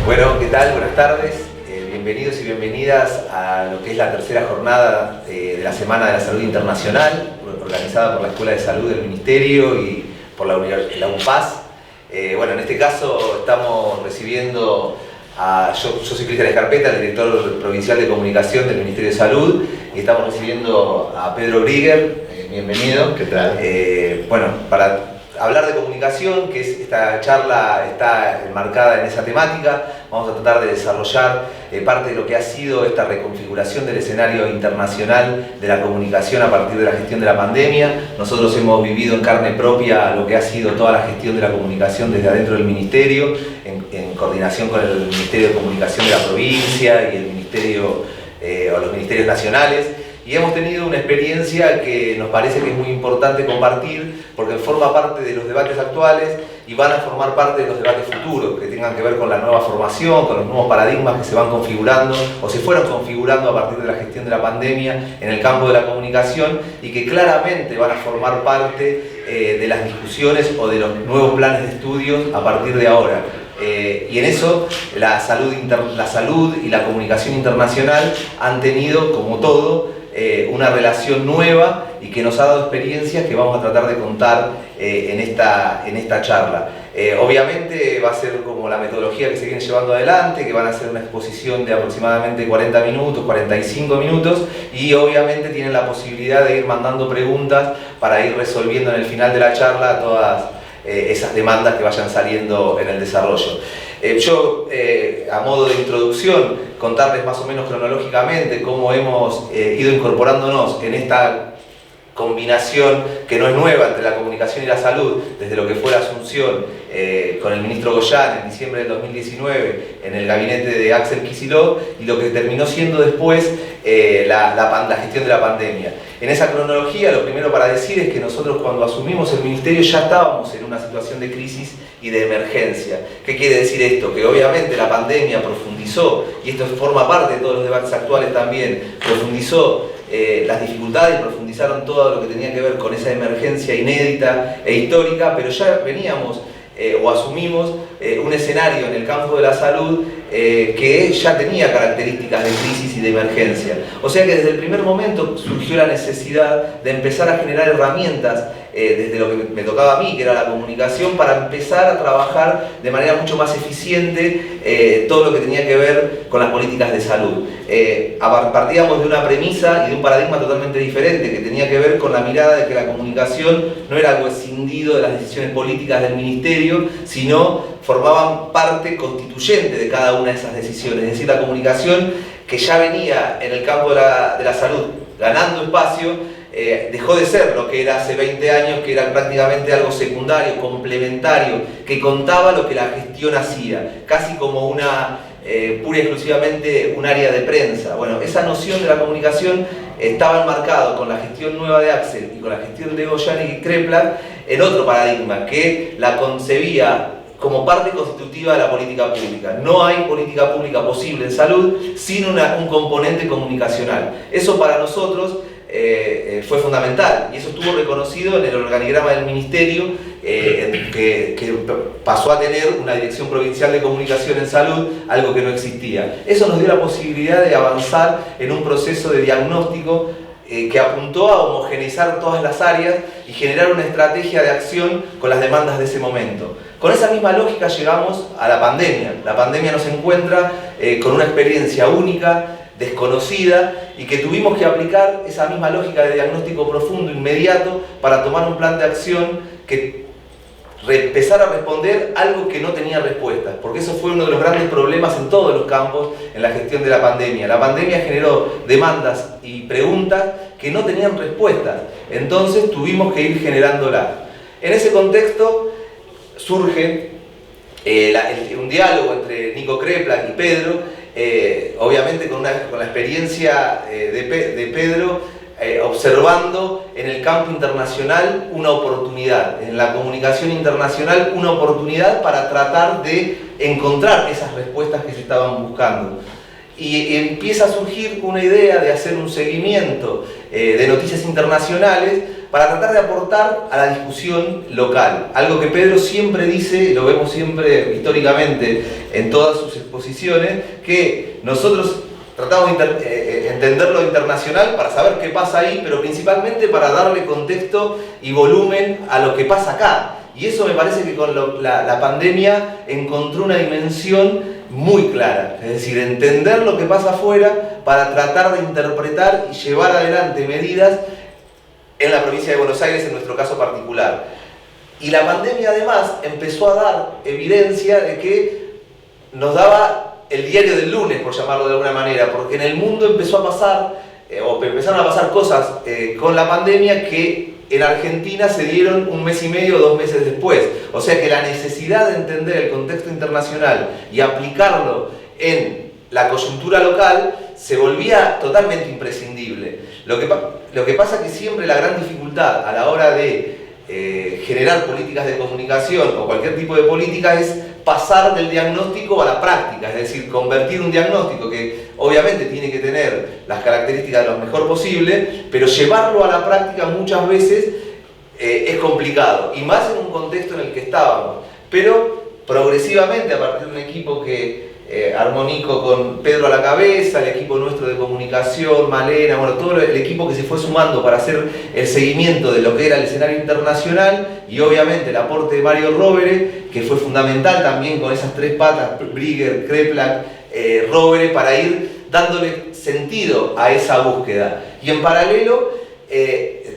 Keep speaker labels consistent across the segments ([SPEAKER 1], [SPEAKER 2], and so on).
[SPEAKER 1] Bueno, ¿qué tal? Buenas tardes. Bienvenidos y bienvenidas a lo que es la tercera jornada de la Semana de la Salud Internacional, organizada por la Escuela de Salud del Ministerio y por la UNPAS. Bueno, en este caso estamos recibiendo yo soy Cristian Escarpeta, el director provincial de comunicación del Ministerio de Salud, y estamos recibiendo a Pedro Brigger. Bienvenido.
[SPEAKER 2] ¿Qué tal?
[SPEAKER 1] Bueno, para hablar de comunicación, que esta charla está enmarcada en esa temática, vamos a tratar de desarrollar parte de lo que ha sido esta reconfiguración del escenario internacional de la comunicación a partir de la gestión de la pandemia. Nosotros hemos vivido en carne propia lo que ha sido toda la gestión de la comunicación desde adentro del Ministerio, en coordinación con el Ministerio de Comunicación de la provincia y el Ministerio, o los ministerios nacionales. Y hemos tenido una experiencia que nos parece que es muy importante compartir porque forma parte de los debates actuales y van a formar parte de los debates futuros que tengan que ver con la nueva formación, con los nuevos paradigmas que se van configurando o se fueron configurando a partir de la gestión de la pandemia en el campo de la comunicación y que claramente van a formar parte de las discusiones o de los nuevos planes de estudios a partir de ahora. Y en eso la salud y la comunicación internacional han tenido, como todo, una relación nueva y que nos ha dado experiencias que vamos a tratar de contar en esta charla. Obviamente va a ser como la metodología que se viene llevando adelante, que van a ser una exposición de aproximadamente 40 minutos, 45 minutos, y obviamente tienen la posibilidad de ir mandando preguntas para ir resolviendo en el final de la charla todas esas demandas que vayan saliendo en el desarrollo. Yo, a modo de introducción, contarles más o menos cronológicamente cómo hemos ido incorporándonos en esta combinación que no es nueva entre la comunicación y la salud, desde lo que fue la asunción con el ministro Goyan en diciembre del 2019 en el gabinete de Axel Kicillof y lo que terminó siendo después la gestión de la pandemia. En esa cronología, lo primero para decir es que nosotros cuando asumimos el ministerio ya estábamos en una situación de crisis y de emergencia. ¿Qué quiere decir esto? Que obviamente la pandemia profundizó, y esto forma parte de todos los debates actuales también, profundizó las dificultades, profundizaron todo lo que tenía que ver con esa emergencia inédita e histórica, pero ya veníamos o asumimos un escenario en el campo de la salud que ya tenía características de crisis y de emergencia. O sea que desde el primer momento surgió la necesidad de empezar a generar herramientas desde lo que me tocaba a mí, que era la comunicación, para empezar a trabajar de manera mucho más eficiente todo lo que tenía que ver con las políticas de salud. Partíamos de una premisa y de un paradigma totalmente diferente, que tenía que ver con la mirada de que la comunicación no era algo escindido de las decisiones políticas del ministerio, sino formaban parte constituyente de cada una de esas decisiones. Es decir, la comunicación, que ya venía en el campo de la salud ganando espacio, dejó de ser lo que era hace 20 años, que era prácticamente algo secundario, complementario, que contaba lo que la gestión hacía, casi como una pura y exclusivamente un área de prensa. Bueno, esa noción de la comunicación estaba enmarcado con la gestión nueva de Axel y con la gestión de Goyan y Kreplak en otro paradigma, que la concebía como parte constitutiva de la política pública. No hay política pública posible en salud sin un componente comunicacional. Eso para nosotros fue fundamental y eso estuvo reconocido en el organigrama del ministerio, que pasó a tener una dirección provincial de comunicación en salud, algo que no existía. Eso nos dio la posibilidad de avanzar en un proceso de diagnóstico que apuntó a homogeneizar todas las áreas y generar una estrategia de acción con las demandas de ese momento. Con esa misma lógica llegamos a la pandemia. La pandemia nos encuentra con una experiencia única, desconocida, y que tuvimos que aplicar esa misma lógica de diagnóstico profundo, inmediato, para tomar un plan de acción que empezara a responder algo que no tenía respuestas, porque eso fue uno de los grandes problemas en todos los campos en la gestión de la pandemia. La pandemia generó demandas y preguntas que no tenían respuestas, entonces tuvimos que ir generándolas. En ese contexto surge un diálogo entre Nico Kreplak y Pedro, obviamente con la experiencia de Pedro, observando en el campo internacional una oportunidad, en la comunicación internacional una oportunidad para tratar de encontrar esas respuestas que se estaban buscando. Y empieza a surgir una idea de hacer un seguimiento de noticias internacionales para tratar de aportar a la discusión local. Algo que Pedro siempre dice, lo vemos siempre históricamente en todas sus exposiciones, que nosotros tratamos de entender lo internacional para saber qué pasa ahí, pero principalmente para darle contexto y volumen a lo que pasa acá. Y eso me parece que con la pandemia encontró una dimensión muy clara. Es decir, entender lo que pasa afuera para tratar de interpretar y llevar adelante medidas en la provincia de Buenos Aires, en nuestro caso particular. Y la pandemia además empezó a dar evidencia de que nos daba el diario del lunes, por llamarlo de alguna manera, porque en el mundo empezó a pasar, o empezaron a pasar cosas con la pandemia que en Argentina se dieron 1 mes y medio o 2 meses después. O sea que la necesidad de entender el contexto internacional y aplicarlo en la coyuntura local se volvía totalmente imprescindible. Lo que pasa es que siempre la gran dificultad a la hora de generar políticas de comunicación o cualquier tipo de política es pasar del diagnóstico a la práctica, es decir, convertir un diagnóstico que obviamente tiene que tener las características de lo mejor posible, pero llevarlo a la práctica muchas veces es complicado, y más en un contexto en el que estábamos. Pero progresivamente, a partir de un equipo que armó Nico con Pedro a la cabeza, el equipo nuestro de comunicación, Malena, bueno, todo el equipo que se fue sumando para hacer el seguimiento de lo que era el escenario internacional, y obviamente el aporte de Mario Rovere, que fue fundamental también con esas 3 patas, Brigger, Kreplak, Rovere, para ir dándole sentido a esa búsqueda. Y en paralelo,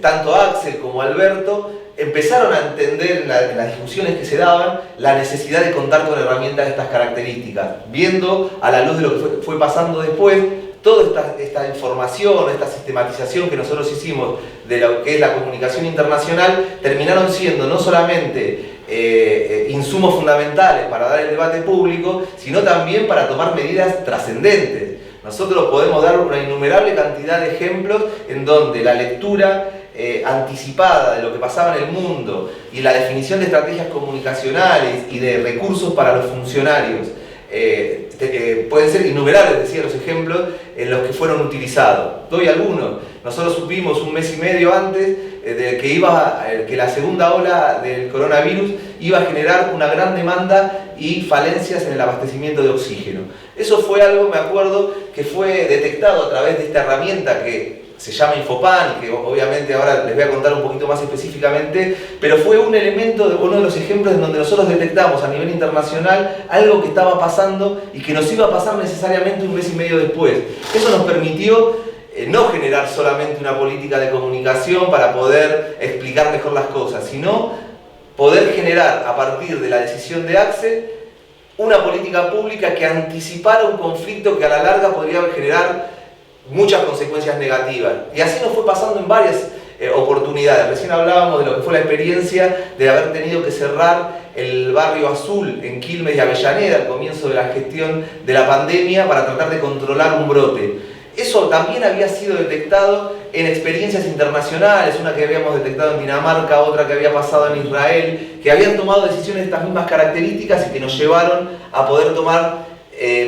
[SPEAKER 1] tanto Axel como Alberto empezaron a entender en las discusiones que se daban la necesidad de contar con herramientas de estas características, viendo a la luz de lo que fue pasando después, toda esta información, esta sistematización que nosotros hicimos de lo que es la comunicación internacional, terminaron siendo no solamente insumos fundamentales para dar el debate público, sino también para tomar medidas trascendentes. Nosotros podemos dar una innumerable cantidad de ejemplos en donde la lectura anticipada de lo que pasaba en el mundo y la definición de estrategias comunicacionales y de recursos para los funcionarios pueden ser innumerables, decía, los ejemplos en los que fueron utilizados. Doy algunos. Nosotros supimos 1 mes y medio antes de que la segunda ola del coronavirus iba a generar una gran demanda y falencias en el abastecimiento de oxígeno. Eso fue algo, me acuerdo, que fue detectado a través de esta herramienta que se llama Infopan, y que obviamente ahora les voy a contar un poquito más específicamente, pero fue un elemento, uno de los ejemplos en donde nosotros detectamos a nivel internacional algo que estaba pasando y que nos iba a pasar necesariamente 1 mes y medio después. Eso nos permitió no generar solamente una política de comunicación para poder explicar mejor las cosas, sino poder generar, a partir de la decisión de Axel, una política pública que anticipara un conflicto que a la larga podría generar muchas consecuencias negativas. Y así nos fue pasando en varias oportunidades. Recién hablábamos de lo que fue la experiencia de haber tenido que cerrar el barrio Azul en Quilmes y Avellaneda al comienzo de la gestión de la pandemia para tratar de controlar un brote. Eso también había sido detectado en experiencias internacionales, una que habíamos detectado en Dinamarca, otra que había pasado en Israel, que habían tomado decisiones de estas mismas características y que nos llevaron a poder tomar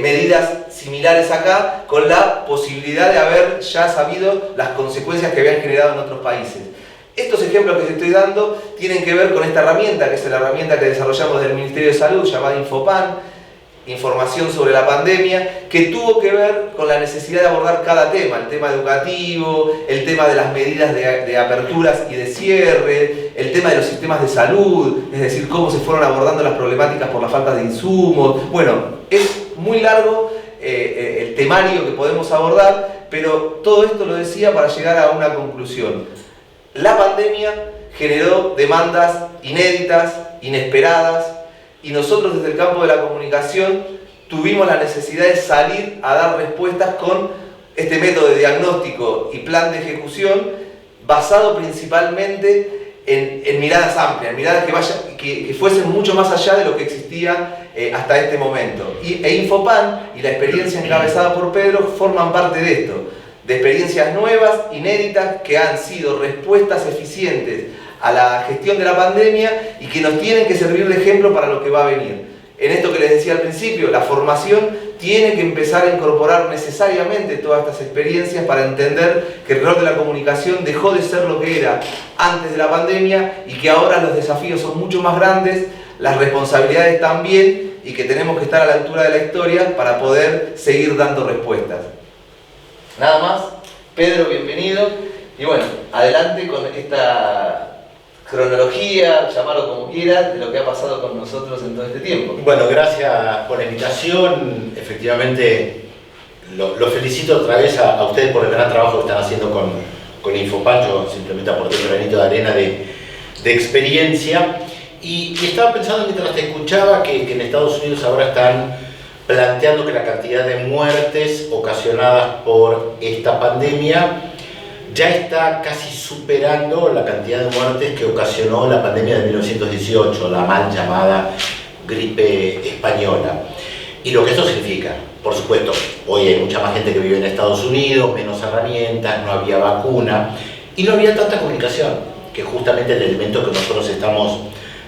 [SPEAKER 1] medidas similares acá, con la posibilidad de haber ya sabido las consecuencias que habían generado en otros países. Estos ejemplos que te estoy dando tienen que ver con esta herramienta, que es la herramienta que desarrollamos del Ministerio de Salud, llamada Infopan, información sobre la pandemia, que tuvo que ver con la necesidad de abordar cada tema, el tema educativo, el tema de las medidas de aperturas y de cierre, el tema de los sistemas de salud, es decir, cómo se fueron abordando las problemáticas por la falta de insumos. Bueno, es muy largo el temario que podemos abordar, pero todo esto lo decía para llegar a una conclusión. La pandemia generó demandas inéditas, inesperadas, y nosotros desde el campo de la comunicación tuvimos la necesidad de salir a dar respuestas con este método de diagnóstico y plan de ejecución basado principalmente en miradas amplias, miradas que fuesen mucho más allá de lo que existía hasta este momento. E Infopan y la experiencia encabezada por Pedro forman parte de esto, de experiencias nuevas, inéditas, que han sido respuestas eficientes a la gestión de la pandemia y que nos tienen que servir de ejemplo para lo que va a venir. En esto que les decía al principio, la formación tiene que empezar a incorporar necesariamente todas estas experiencias para entender que el rol de la comunicación dejó de ser lo que era antes de la pandemia y que ahora los desafíos son mucho más grandes, las responsabilidades también, y que tenemos que estar a la altura de la historia para poder seguir dando respuestas. Nada más, Pedro, bienvenido, y bueno, adelante con esta cronología, llamarlo como quieras, de lo que ha pasado con nosotros en todo este tiempo.
[SPEAKER 2] Bueno, gracias por la invitación. Efectivamente, lo felicito otra vez a ustedes por el gran trabajo que están haciendo con Infopan. Yo simplemente aporté un granito de arena de experiencia. Y estaba pensando mientras te escuchaba que en Estados Unidos ahora están planteando que la cantidad de muertes ocasionadas por esta pandemia ya está casi superando la cantidad de muertes que ocasionó la pandemia de 1918, la mal llamada gripe española. Y lo que esto significa, por supuesto, hoy hay mucha más gente que vive en Estados Unidos, menos herramientas, no había vacuna y no había tanta comunicación, que es justamente el elemento que nosotros estamos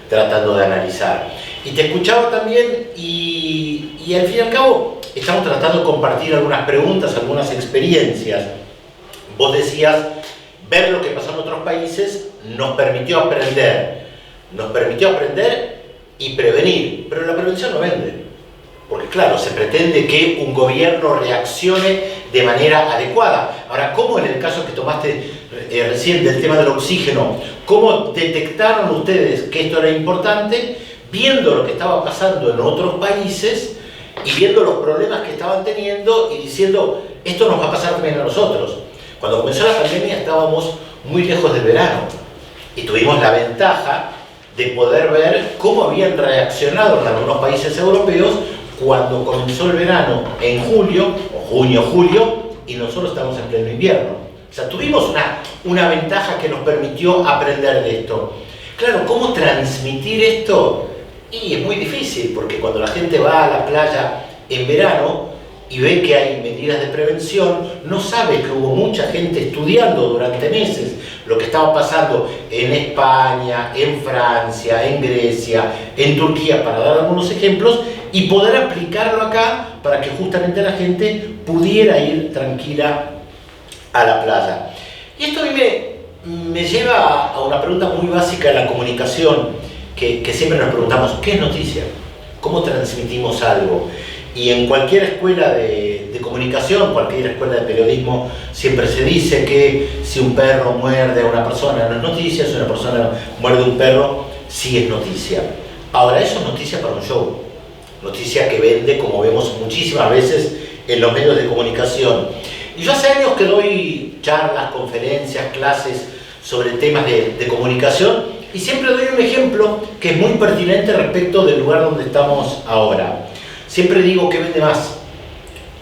[SPEAKER 2] tratando de analizar. Y te escuchaba también y al fin y al cabo estamos tratando de compartir algunas preguntas, algunas experiencias. Vos decías, ver lo que pasó en otros países nos permitió aprender y prevenir, pero la prevención no vende. Porque claro, se pretende que un gobierno reaccione de manera adecuada. Ahora, ¿cómo en el caso que tomaste recién del tema del oxígeno, cómo detectaron ustedes que esto era importante, viendo lo que estaba pasando en otros países y viendo los problemas que estaban teniendo y diciendo, esto nos va a pasar también a nosotros? Cuando comenzó la pandemia estábamos muy lejos del verano y tuvimos la ventaja de poder ver cómo habían reaccionado en algunos países europeos cuando comenzó el verano en julio, o junio, julio, y nosotros estamos en pleno invierno. O sea, tuvimos una ventaja que nos permitió aprender de esto. Claro, ¿cómo transmitir esto? Y es muy difícil, porque cuando la gente va a la playa en verano y ve que hay medidas de prevención, no sabe que hubo mucha gente estudiando durante meses lo que estaba pasando en España, en Francia, en Grecia, en Turquía, para dar algunos ejemplos, y poder aplicarlo acá para que justamente la gente pudiera ir tranquila a la playa. Y esto a mí me lleva a una pregunta muy básica de la comunicación, que siempre nos preguntamos, ¿qué es noticia? ¿Cómo transmitimos algo? Y en cualquier escuela de comunicación, cualquier escuela de periodismo, siempre se dice que si un perro muerde a una persona no es noticia, si una persona muerde a un perro, sí es noticia. Ahora, eso es noticia para un show, noticia que vende, como vemos muchísimas veces en los medios de comunicación. Y yo hace años que doy charlas, conferencias, clases sobre temas de comunicación y siempre doy un ejemplo que es muy pertinente respecto del lugar donde estamos ahora. Siempre digo que vende más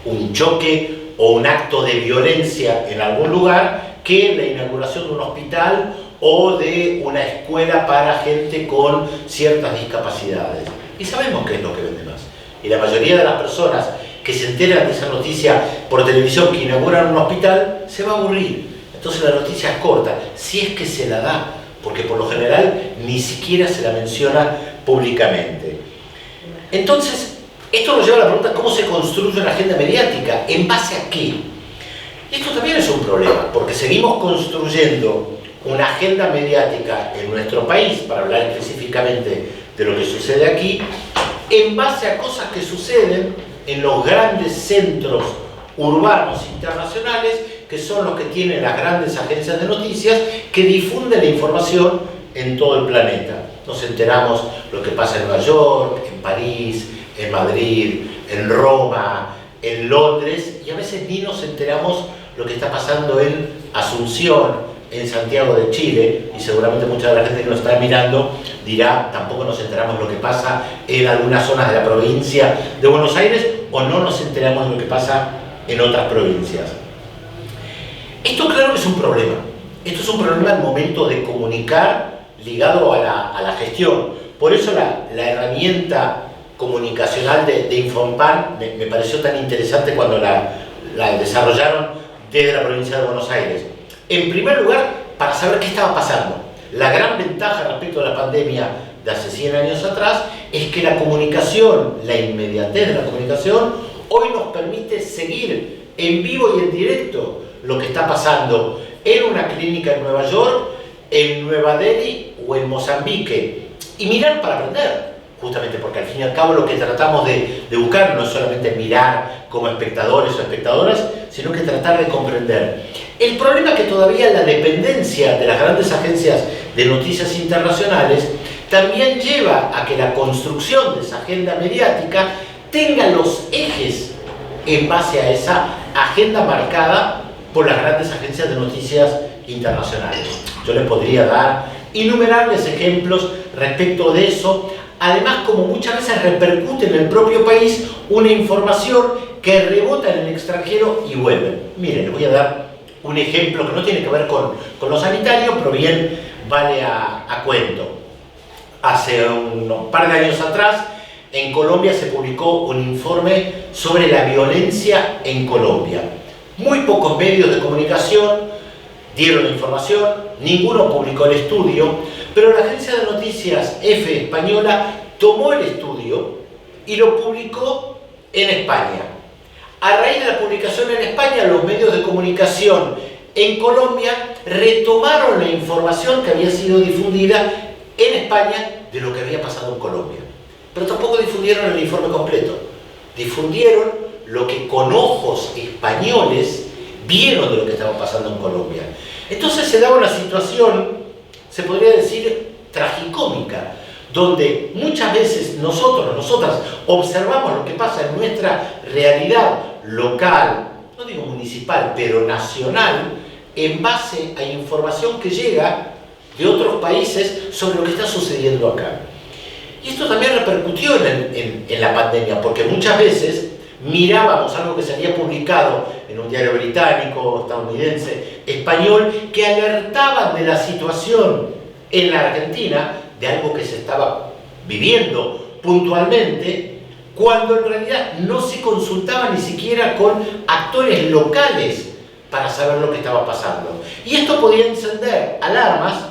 [SPEAKER 2] un choque o un acto de violencia en algún lugar que la inauguración de un hospital o de una escuela para gente con ciertas discapacidades. Y sabemos qué es lo que vende más. Y la mayoría de las personas que se enteran de esa noticia por televisión que inauguran un hospital, se va a aburrir. Entonces la noticia es corta, si es que se la da, porque por lo general ni siquiera se la menciona públicamente. Entonces, esto nos lleva a la pregunta, ¿cómo se construye una agenda mediática? ¿En base a qué? Y esto también es un problema, porque seguimos construyendo una agenda mediática en nuestro país, para hablar específicamente de lo que sucede aquí, en base a cosas que suceden en los grandes centros urbanos internacionales, que son los que tienen las grandes agencias de noticias, que difunden la información en todo el planeta. Nos enteramos lo que pasa en Nueva York, en París, en Madrid, en Roma, en Londres, y a veces ni nos enteramos lo que está pasando en Asunción, en Santiago de Chile, y seguramente mucha de la gente que nos está mirando dirá, tampoco nos enteramos lo que pasa en algunas zonas de la provincia de Buenos Aires, o no nos enteramos de lo que pasa en otras provincias. Esto claro que es un problema. Esto es un problema al momento de comunicar ligado a la gestión. Por eso la herramienta comunicacional de Infopan me pareció tan interesante cuando la desarrollaron desde la provincia de Buenos Aires. En primer lugar, para saber qué estaba pasando. La gran ventaja respecto a la pandemia de hace 100 años atrás es que la comunicación, la inmediatez de la comunicación, hoy nos permite seguir en vivo y en directo lo que está pasando en una clínica en Nueva York, en Nueva Delhi o en Mozambique, y mirar para aprender, justamente porque al fin y al cabo lo que tratamos de buscar no es solamente mirar como espectadores o espectadoras, sino que tratar de comprender. El problema es que todavía la dependencia de las grandes agencias de noticias internacionales también lleva a que la construcción de esa agenda mediática tenga los ejes en base a esa agenda marcada por las grandes agencias de noticias internacionales. Yo les podría dar innumerables ejemplos respecto de eso, además como muchas veces repercute en el propio país una información que rebota en el extranjero y vuelve. Miren, les voy a dar un ejemplo que no tiene que ver con lo sanitario, pero bien vale a cuento. Hace un par de años atrás, en Colombia se publicó un informe sobre la violencia en Colombia. Muy pocos medios de comunicación dieron la información, ninguno publicó el estudio, pero la agencia de noticias EFE española tomó el estudio y lo publicó en España. A raíz de la publicación en España, los medios de comunicación en Colombia retomaron la información que había sido difundida en España de lo que había pasado en Colombia. Pero tampoco difundieron el informe completo. Difundieron lo que con ojos españoles vieron de lo que estaba pasando en Colombia. Entonces se daba una situación, se podría decir, tragicómica, donde muchas veces nosotras observamos lo que pasa en nuestra realidad local, no digo municipal, pero nacional, en base a información que llega de otros países sobre lo que está sucediendo acá. Y esto también repercutió en la pandemia, porque muchas veces mirábamos algo que se había publicado en un diario británico, estadounidense, español, que alertaban de la situación en la Argentina, de algo que se estaba viviendo puntualmente, cuando en realidad no se consultaba ni siquiera con actores locales para saber lo que estaba pasando. Y esto podía encender alarmas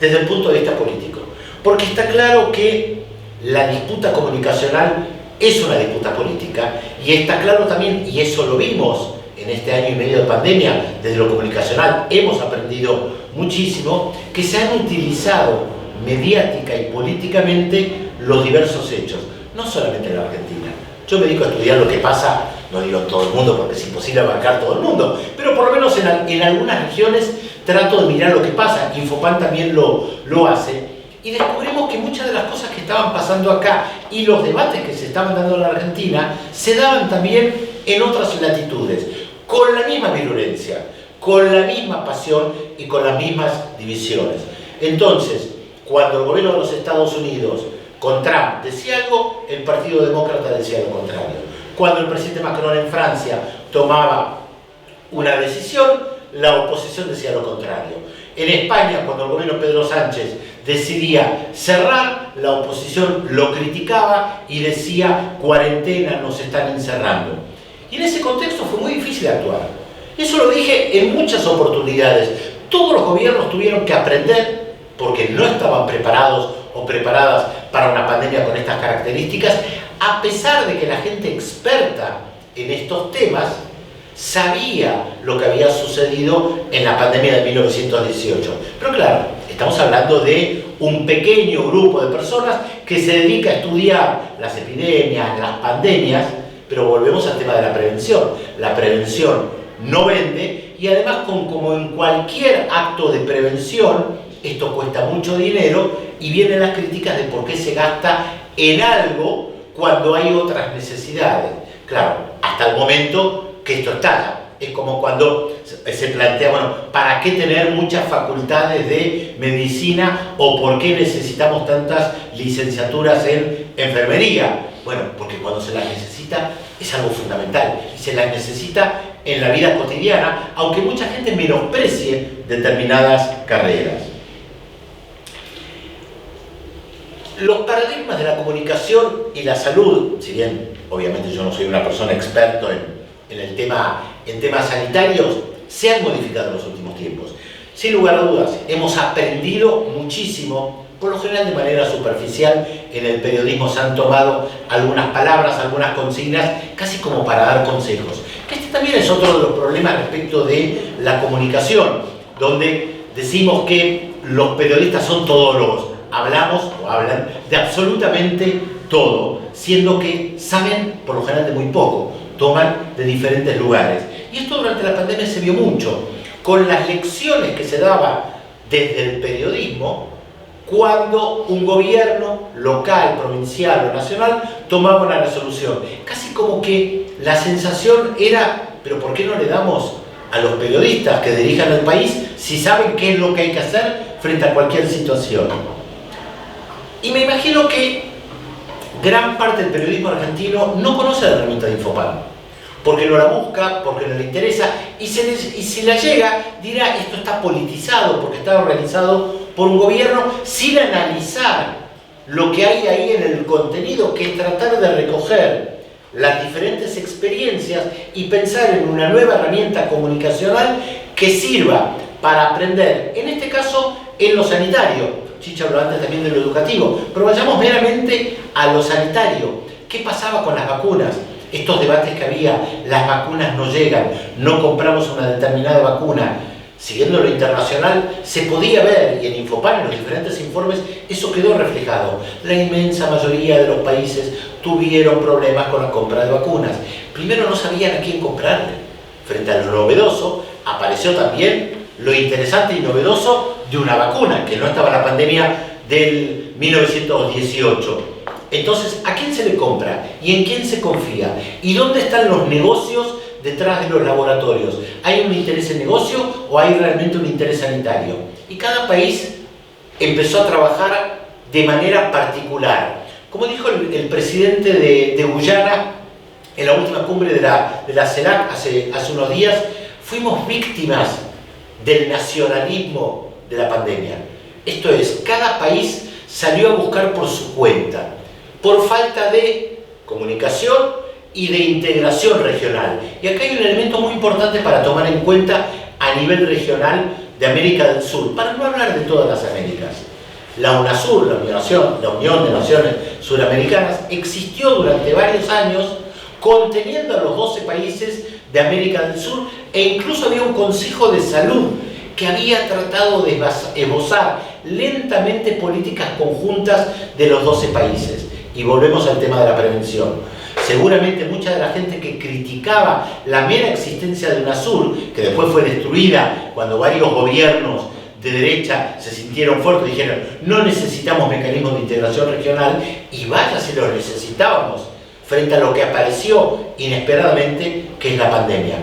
[SPEAKER 2] desde el punto de vista político, porque está claro que la disputa comunicacional es una disputa política, y está claro también, y eso lo vimos en este año y medio de pandemia, desde lo comunicacional hemos aprendido muchísimo, que se han utilizado mediática y políticamente los diversos hechos, no solamente en la Argentina. Yo me dedico a estudiar lo que pasa, no digo en todo el mundo porque es imposible abarcar todo el mundo, pero por lo menos en algunas regiones trato de mirar lo que pasa. Infopan también lo hace, y descubrimos que muchas de las cosas que estaban pasando acá y los debates que se estaban dando en la Argentina se daban también en otras latitudes, con la misma virulencia, con la misma pasión y con las mismas divisiones. Entonces, cuando el gobierno de los Estados Unidos con Trump decía algo, el Partido Demócrata decía lo contrario. Cuando el presidente Macron en Francia tomaba una decisión, la oposición decía lo contrario. En España, cuando el gobierno de Pedro Sánchez decidía cerrar, la oposición lo criticaba y decía cuarentena, nos están encerrando. Y en ese contexto fue muy difícil actuar. Eso lo dije en muchas oportunidades. Todos los gobiernos tuvieron que aprender, porque no estaban preparados o preparadas para una pandemia con estas características, a pesar de que la gente experta en estos temas sabía lo que había sucedido en la pandemia de 1918. Pero claro, estamos hablando de un pequeño grupo de personas que se dedica a estudiar las epidemias, las pandemias, pero volvemos al tema de la prevención. La prevención no vende, y además, como en cualquier acto de prevención, esto cuesta mucho dinero y vienen las críticas de por qué se gasta en algo cuando hay otras necesidades. Claro, hasta el momento que esto estalla. Es como cuando se plantea, bueno, ¿para qué tener muchas facultades de medicina o por qué necesitamos tantas licenciaturas en enfermería? Bueno, porque cuando se las necesita es algo fundamental y se las necesita en la vida cotidiana, aunque mucha gente menosprecie determinadas carreras. Los paradigmas de la comunicación y la salud, si bien obviamente yo no soy una persona experto en temas sanitarios, se han modificado en los últimos tiempos. Sin lugar a dudas, hemos aprendido muchísimo, por lo general de manera superficial. En el periodismo se han tomado algunas palabras, algunas consignas, casi como para dar consejos. Este también es otro de los problemas respecto de la comunicación, donde decimos que los periodistas son todólogos, hablamos o hablan de absolutamente todo, siendo que saben por lo general de muy poco, toman de diferentes lugares. Y esto durante la pandemia se vio mucho, con las lecciones que se daban desde el periodismo cuando un gobierno local, provincial o nacional tomaba una resolución. Casi como que la sensación era, pero ¿por qué no le damos a los periodistas que dirijan el país si saben qué es lo que hay que hacer frente a cualquier situación? Y me imagino que gran parte del periodismo argentino no conoce la herramienta de Infopan, porque no la busca, porque no le interesa, y si la llega, dirá, esto está politizado, porque está organizado por un gobierno, sin analizar lo que hay ahí en el contenido, que es tratar de recoger las diferentes experiencias y pensar en una nueva herramienta comunicacional que sirva para aprender, en este caso, en lo sanitario. Chicha habló antes también de lo educativo, pero vayamos meramente a lo sanitario. ¿Qué pasaba con las vacunas? Estos debates que había, las vacunas no llegan, no compramos una determinada vacuna. Siguiendo lo internacional, se podía ver, y en Infopan, en los diferentes informes, eso quedó reflejado. La inmensa mayoría de los países tuvieron problemas con la compra de vacunas. Primero no sabían a quién comprarle. Frente a lo novedoso, apareció también lo interesante y novedoso de una vacuna, que no estaba en la pandemia del 1918. Entonces, ¿a quién se le compra? ¿Y en quién se confía? ¿Y dónde están los negocios detrás de los laboratorios? ¿Hay un interés en negocio o hay realmente un interés sanitario? Y cada país empezó a trabajar de manera particular. Como dijo el presidente de Guyana en la última cumbre de la CELAC hace unos días, fuimos víctimas del nacionalismo de la pandemia. Esto es, cada país salió a buscar por su cuenta, por falta de comunicación y de integración regional. Y acá hay un elemento muy importante para tomar en cuenta a nivel regional de América del Sur, para no hablar de todas las Américas. La UNASUR, la Unión de Naciones Suramericanas, existió durante varios años conteniendo a los 12 países de América del Sur, e incluso había un Consejo de Salud que había tratado de esbozar lentamente políticas conjuntas de los 12 países. Y volvemos al tema de la prevención. Seguramente mucha de la gente que criticaba la mera existencia de UNASUR, que después fue destruida cuando varios gobiernos de derecha se sintieron fuertes y dijeron no necesitamos mecanismos de integración regional, y vaya si los necesitábamos frente a lo que apareció inesperadamente, que es la pandemia.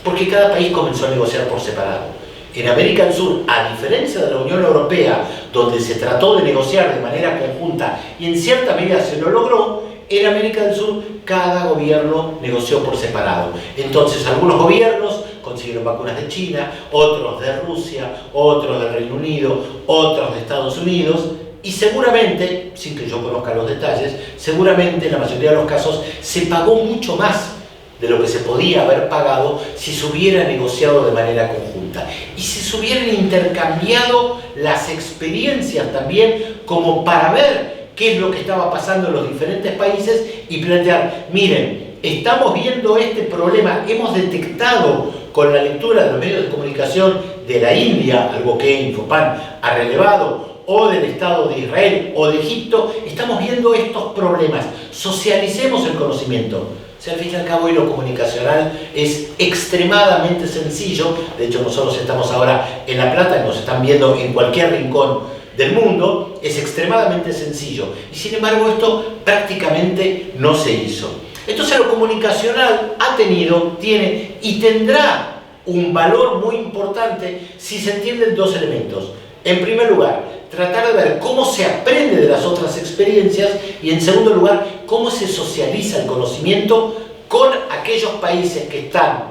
[SPEAKER 2] Porque cada país comenzó a negociar por separado. En América del Sur, a diferencia de la Unión Europea, donde se trató de negociar de manera conjunta y en cierta medida se lo logró, en América del Sur cada gobierno negoció por separado. Entonces algunos gobiernos consiguieron vacunas de China, otros de Rusia, otros del Reino Unido, otros de Estados Unidos, y seguramente, sin que yo conozca los detalles, seguramente en la mayoría de los casos se pagó mucho más de lo que se podía haber pagado si se hubiera negociado de manera conjunta. Y si se hubieran intercambiado las experiencias también, como para ver qué es lo que estaba pasando en los diferentes países y plantear, miren, estamos viendo este problema, hemos detectado con la lectura de los medios de comunicación de la India, algo que Infopan ha relevado, o del Estado de Israel o de Egipto, estamos viendo estos problemas, socialicemos el conocimiento. O sea, al fin y al cabo, hoy lo comunicacional es extremadamente sencillo. De hecho, nosotros estamos ahora en La Plata y nos están viendo en cualquier rincón del mundo. Es extremadamente sencillo. Y sin embargo, esto prácticamente no se hizo. Entonces, lo comunicacional ha tenido, tiene y tendrá un valor muy importante si se entienden dos elementos. En primer lugar, tratar de ver cómo se aprende de las otras experiencias, y en segundo lugar, cómo se socializa el conocimiento con aquellos países que están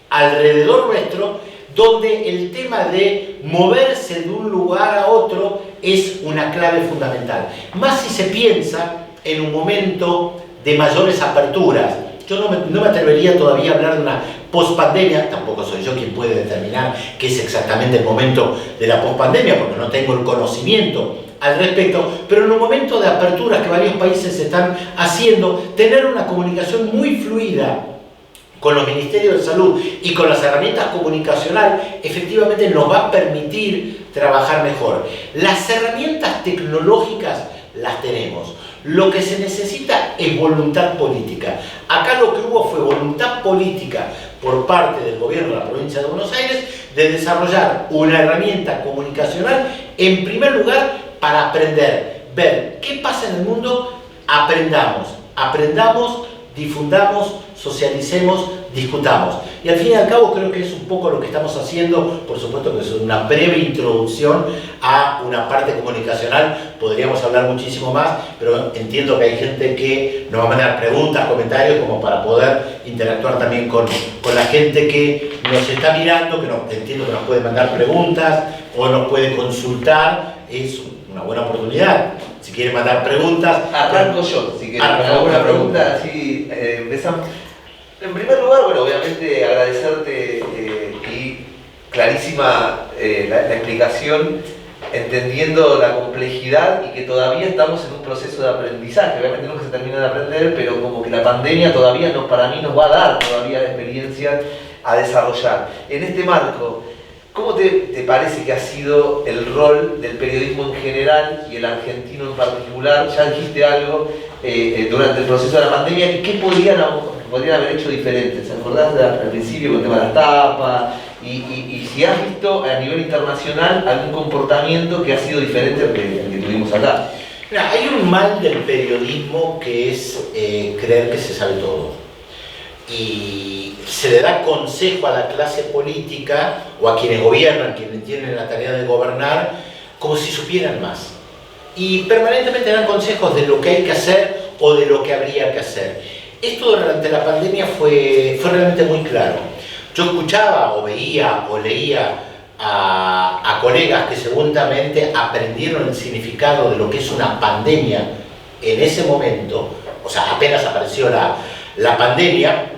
[SPEAKER 2] alrededor nuestro, donde el tema de moverse de un lugar a otro es una clave fundamental. Más si se piensa en un momento de mayores aperturas. Yo no me atrevería todavía a hablar de una pospandemia, tampoco soy yo quien puede determinar qué es exactamente el momento de la pospandemia, porque no tengo el conocimiento al respecto, pero en un momento de aperturas que varios países están haciendo, tener una comunicación muy fluida con los ministerios de salud y con las herramientas comunicacionales, efectivamente nos va a permitir trabajar mejor. Las herramientas tecnológicas las tenemos. Lo que se necesita es voluntad política. Acá lo que hubo fue voluntad política por parte del gobierno de la provincia de Buenos Aires de desarrollar una herramienta comunicacional, en primer lugar, para aprender, ver qué pasa en el mundo, aprendamos, difundamos, socialicemos, discutamos. Y al fin y al cabo creo que es un poco lo que estamos haciendo. Por supuesto que es una breve introducción a una parte comunicacional, podríamos hablar muchísimo más, pero entiendo que hay gente que nos va a mandar preguntas, comentarios, como para poder interactuar también con la gente que nos está mirando, entiendo que nos puede mandar preguntas o nos puede consultar. Es una buena oportunidad. Si quieren mandar preguntas...
[SPEAKER 1] Arranco yo, si quieren alguna pregunta, así empezamos. En primer lugar, bueno, obviamente agradecerte y clarísima la explicación, entendiendo la complejidad y que todavía estamos en un proceso de aprendizaje. Obviamente nunca se termina de aprender, pero como que la pandemia todavía para mí nos va a dar todavía experiencias a desarrollar. En este marco, ¿cómo te parece que ha sido el rol del periodismo en general y el argentino en particular? Ya dijiste algo durante el proceso de la pandemia, y ¿qué podrían haber hecho diferente? ¿Se acordás al principio con el tema de las tapas? Y si has visto a nivel internacional algún comportamiento que ha sido diferente al que tuvimos acá.
[SPEAKER 2] Mira, hay un mal del periodismo que es creer que se sabe todo. Y se le da consejo a la clase política o a quienes gobiernan, quienes tienen la tarea de gobernar, como si supieran más. Y permanentemente dan consejos de lo que hay que hacer o de lo que habría que hacer. Esto durante la pandemia fue realmente muy claro. Yo escuchaba o veía o leía a colegas que seguramente aprendieron el significado de lo que es una pandemia en ese momento, o sea, apenas apareció la pandemia,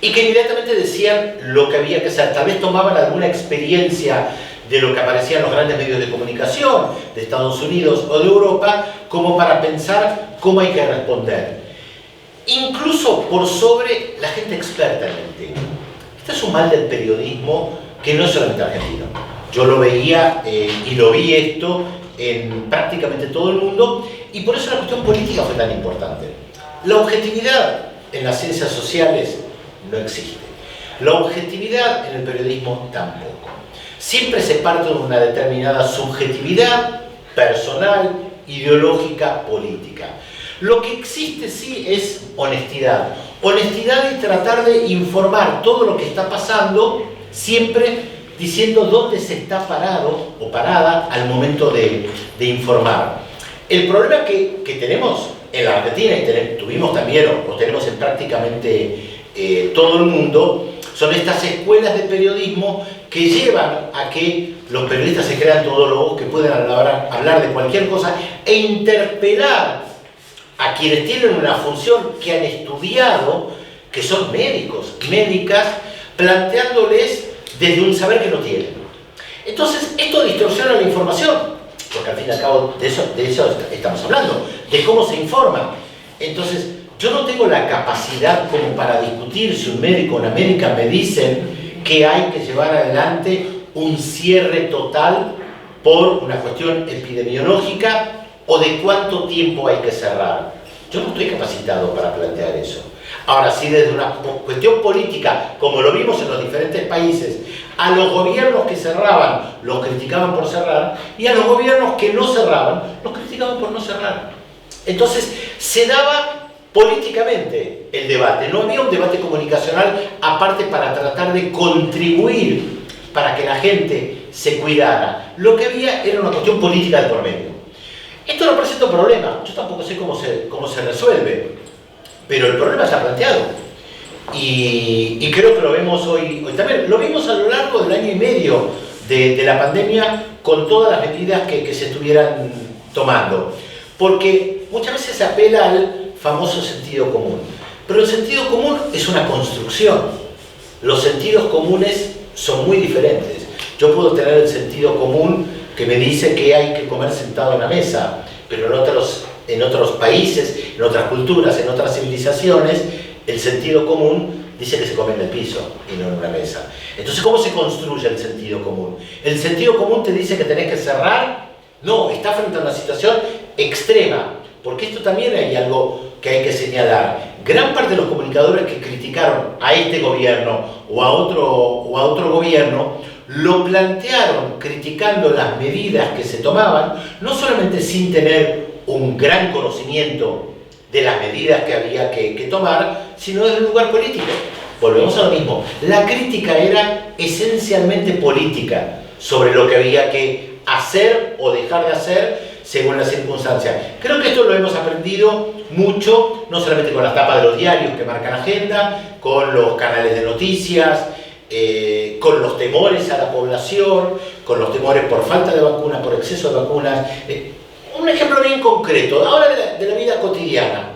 [SPEAKER 2] y que inmediatamente decían lo que había que hacer. Tal vez tomaban alguna experiencia de lo que aparecía en los grandes medios de comunicación de Estados Unidos o de Europa, como para pensar cómo hay que responder. Incluso por sobre la gente experta en el tema. Este es un mal del periodismo que no es solamente argentino. Yo lo veía y lo vi esto en prácticamente todo el mundo, y por eso la cuestión política fue tan importante. La objetividad en las ciencias sociales no existe. La objetividad en el periodismo tampoco. Siempre se parte de una determinada subjetividad personal, ideológica, política. Lo que existe sí es honestidad. Honestidad y tratar de informar todo lo que está pasando, siempre diciendo dónde se está parado o parada al momento de informar. El problema que tenemos en la Argentina, y tuvimos también, o tenemos en prácticamente todo el mundo, son estas escuelas de periodismo que llevan a que los periodistas se crean todólogos, que pueden hablar de cualquier cosa e interpelar a quienes tienen una función que han estudiado, que son médicos y médicas, planteándoles desde un saber que no tienen. Entonces, esto distorsiona la información, porque al fin y al cabo de eso estamos hablando, de cómo se informa. Entonces, yo no tengo la capacidad como para discutir si un médico o una médica me dicen que hay que llevar adelante un cierre total por una cuestión epidemiológica o de cuánto tiempo hay que cerrar. Yo no estoy capacitado para plantear eso. Ahora, si desde una cuestión política, como lo vimos en los diferentes países, a los gobiernos que cerraban los criticaban por cerrar, y a los gobiernos que no cerraban los criticaban por no cerrar. Entonces, se daba políticamente el debate, no había un debate comunicacional aparte para tratar de contribuir para que la gente se cuidara. Lo que había era una cuestión política de por medio. Esto no presenta un problema, yo tampoco sé cómo se resuelve, pero el problema está planteado. Y creo que lo vemos hoy también. Lo vimos a lo largo del año y medio de la pandemia con todas las medidas que se estuvieran tomando. Porque muchas veces se apela al famoso sentido común. Pero el sentido común es una construcción. Los sentidos comunes son muy diferentes. Yo puedo tener el sentido común que me dice que hay que comer sentado en la mesa, pero en otros países, en otras culturas, en otras civilizaciones, el sentido común dice que se come en el piso y no en una mesa. Entonces, ¿cómo se construye el sentido común? ¿El sentido común te dice que tenés que cerrar? No, está frente a una situación extrema, porque esto también hay algo que hay que señalar. Gran parte de los comunicadores que criticaron a este gobierno o a otro gobierno lo plantearon criticando las medidas que se tomaban, no solamente sin tener un gran conocimiento de las medidas que había que tomar, sino desde un lugar político. Volvemos a lo mismo. La crítica era esencialmente política sobre lo que había que hacer o dejar de hacer según las circunstancias. Creo que esto lo hemos aprendido mucho, no solamente con la tapa de los diarios que marcan agenda, con los canales de noticias, con los temores a la población, con los temores por falta de vacunas, por exceso de vacunas. Un ejemplo bien concreto, ahora de la vida cotidiana.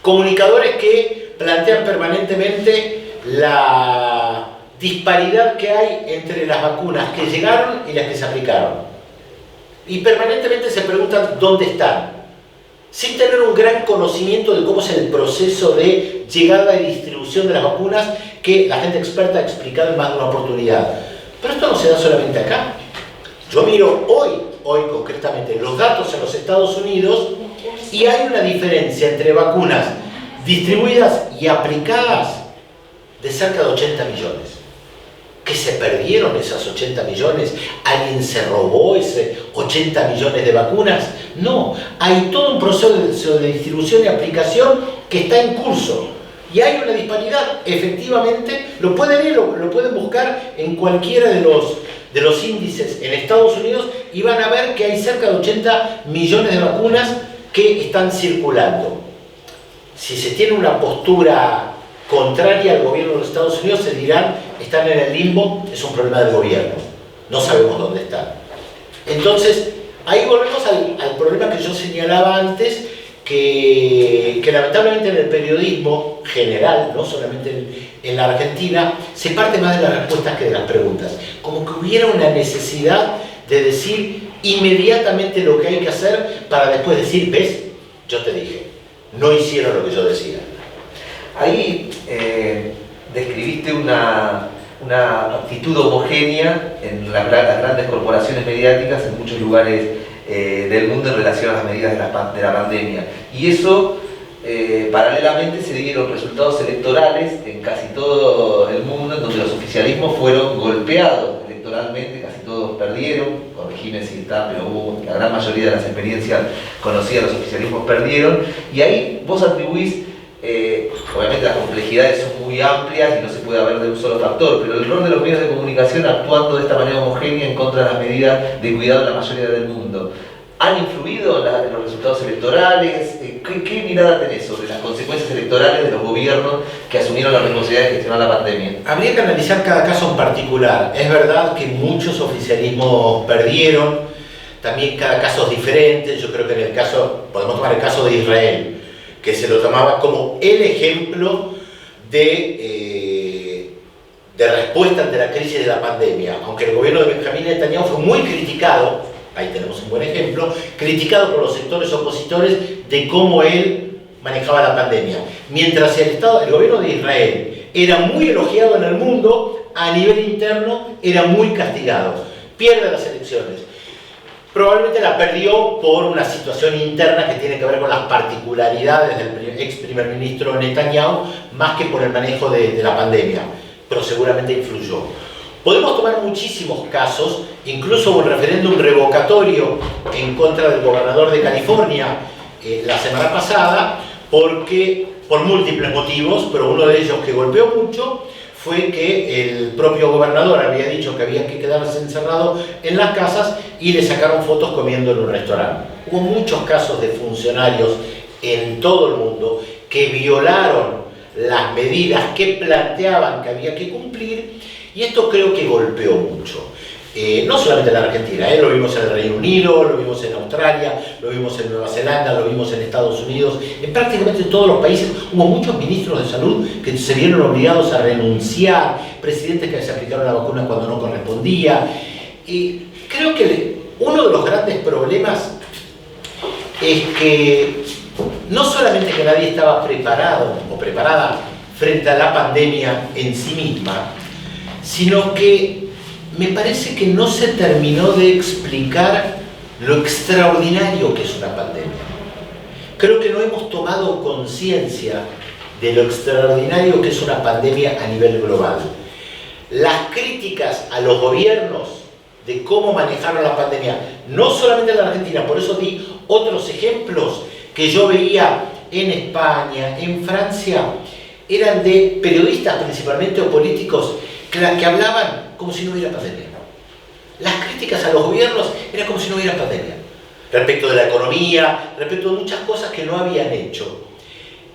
[SPEAKER 2] Comunicadores que plantean permanentemente la disparidad que hay entre las vacunas que llegaron y las que se aplicaron. Y permanentemente se preguntan dónde están, sin tener un gran conocimiento de cómo es el proceso de llegada y distribución de las vacunas que la gente experta ha explicado en más de una oportunidad. Pero esto no se da solamente acá. Yo miro hoy concretamente los datos en los Estados Unidos y hay una diferencia entre vacunas distribuidas y aplicadas de cerca de 80 millones. ¿Que se perdieron esas 80 millones? ¿Alguien se robó ese 80 millones de vacunas? No, hay todo un proceso de distribución y aplicación que está en curso. Y hay una disparidad, efectivamente, lo pueden ir, lo pueden buscar en cualquiera de los índices en Estados Unidos y van a ver que hay cerca de 80 millones de vacunas que están circulando. Si se tiene una postura contraria al gobierno de los Estados Unidos, se dirán, están en el limbo, es un problema del gobierno, no sabemos dónde están. Entonces, ahí volvemos al problema que yo señalaba antes, que lamentablemente en el periodismo general, no solamente en la Argentina, se parte más de las respuestas que de las preguntas. Como que hubiera una necesidad de decir inmediatamente lo que hay que hacer para después decir, ves, yo te dije, no hicieron lo que yo decía.
[SPEAKER 1] Ahí describiste una actitud homogénea en las grandes corporaciones mediáticas en muchos lugares del mundo en relación a las medidas de la pandemia. Y eso, paralelamente, se dieron resultados electorales en casi todo el mundo, en donde los oficialismos fueron golpeados electoralmente, casi todos perdieron, corregime si está, pero la gran mayoría de las experiencias conocidas, los oficialismos perdieron, y ahí vos atribuís, obviamente las complejidades son muy amplias y no se puede hablar de un solo factor, pero el rol de los medios de comunicación actuando de esta manera homogénea en contra de las medidas de cuidado de la mayoría del mundo, ¿han influido en los resultados electorales? ¿Qué mirada tenés sobre las consecuencias electorales de los gobiernos que asumieron la responsabilidad de gestionar la pandemia?
[SPEAKER 2] Habría que analizar cada caso en particular. Es verdad que muchos oficialismos perdieron, también cada caso es diferente. Yo creo que podemos tomar el caso de Israel, que se lo tomaba como el ejemplo de respuesta ante la crisis de la pandemia. Aunque el gobierno de Benjamín Netanyahu fue muy criticado, ahí tenemos un buen ejemplo, criticado por los sectores opositores de cómo él manejaba la pandemia. Mientras el gobierno de Israel era muy elogiado en el mundo, a nivel interno era muy castigado. Pierde las elecciones. Probablemente la perdió por una situación interna que tiene que ver con las particularidades del ex primer ministro Netanyahu, más que por el manejo de la pandemia, pero seguramente influyó. Podemos tomar muchísimos casos, incluso un referéndum revocatorio en contra del gobernador de California la semana pasada, por múltiples motivos, pero uno de ellos que golpeó mucho fue que el propio gobernador había dicho que había que quedarse encerrado en las casas y le sacaron fotos comiendo en un restaurante. Hubo muchos casos de funcionarios en todo el mundo que violaron las medidas que planteaban que había que cumplir, y esto creo que golpeó mucho. no solamente en la Argentina, lo vimos en el Reino Unido, lo vimos en Australia, lo vimos en Nueva Zelanda, lo vimos en Estados Unidos, en prácticamente todos los países hubo muchos ministros de salud que se vieron obligados a renunciar, presidentes que se aplicaron la vacuna cuando no correspondía. Y creo que uno de los grandes problemas es que no solamente que nadie estaba preparado o preparada frente a la pandemia en sí misma, sino que me parece que no se terminó de explicar lo extraordinario que es una pandemia. Creo que no hemos tomado conciencia de lo extraordinario que es una pandemia a nivel global. Las críticas a los gobiernos de cómo manejaron la pandemia, no solamente en la Argentina, por eso di otros ejemplos que yo veía en España, en Francia, eran de periodistas principalmente o políticos que hablaban como si no hubiera pandemia. Las críticas a los gobiernos eran como si no hubiera pandemia. Respecto de la economía, respecto de muchas cosas que no habían hecho.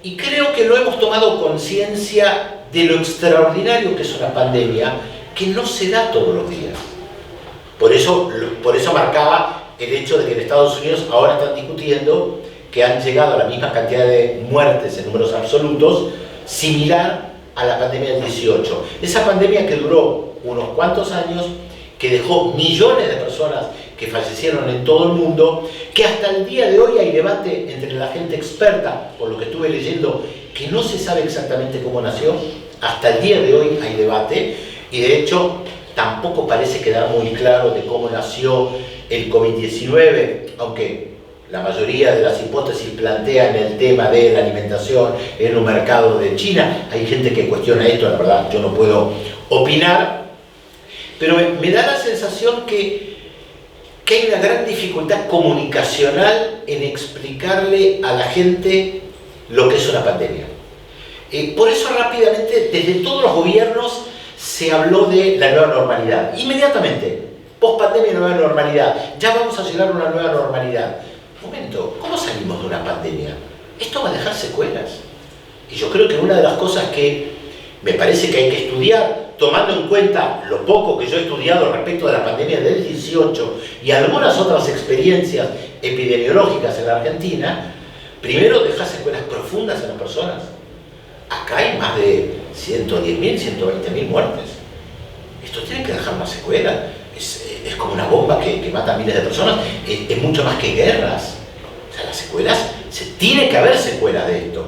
[SPEAKER 2] Y creo que no hemos tomado conciencia de lo extraordinario que es una pandemia, que no se da todos los días. Por eso marcaba el hecho de que en Estados Unidos ahora están discutiendo que han llegado a la misma cantidad de muertes en números absolutos, similar a la pandemia del 18. Esa pandemia que duró unos cuantos años, que dejó millones de personas que fallecieron en todo el mundo, que hasta el día de hoy hay debate entre la gente experta, por lo que estuve leyendo, que no se sabe exactamente cómo nació, hasta el día de hoy hay debate, y de hecho tampoco parece quedar muy claro de cómo nació el COVID-19, aunque la mayoría de las hipótesis plantean el tema de la alimentación en un mercado de China. Hay gente que cuestiona esto, la verdad yo no puedo opinar, pero me da la sensación que hay una gran dificultad comunicacional en explicarle a la gente lo que es una pandemia. Por eso rápidamente, desde todos los gobiernos, se habló de la nueva normalidad. Inmediatamente, post-pandemia, nueva normalidad. Ya vamos a llegar a una nueva normalidad. Un momento, ¿cómo salimos de una pandemia? Esto va a dejar secuelas. Y yo creo que una de las cosas que me parece que hay que estudiar, tomando en cuenta lo poco que yo he estudiado respecto de la pandemia del 18 y algunas otras experiencias epidemiológicas en la Argentina, primero deja secuelas profundas en las personas. Acá hay más de 110.000, 120.000 muertes. Esto tiene que dejar una secuela. Es como una bomba que mata a miles de personas. Es mucho más que guerras. O sea, las secuelas, tiene que haber secuelas de esto.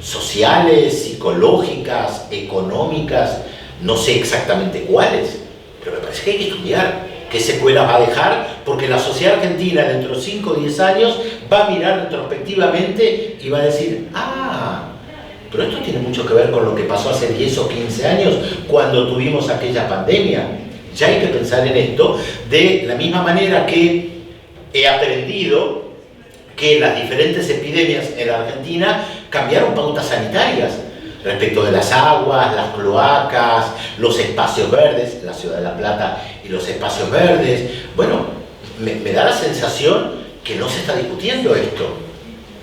[SPEAKER 2] Sociales, psicológicas, económicas, no sé exactamente cuáles, pero me parece que hay que estudiar qué secuelas va a dejar, porque la sociedad argentina dentro de 5 o 10 años va a mirar retrospectivamente y va a decir, pero esto tiene mucho que ver con lo que pasó hace 10 o 15 años cuando tuvimos aquella pandemia. Ya hay que pensar en esto de la misma manera que he aprendido que las diferentes epidemias en la Argentina cambiaron pautas sanitarias respecto de las aguas, las cloacas, los espacios verdes, la ciudad de La Plata y los espacios verdes. Bueno, me da la sensación que no se está discutiendo esto.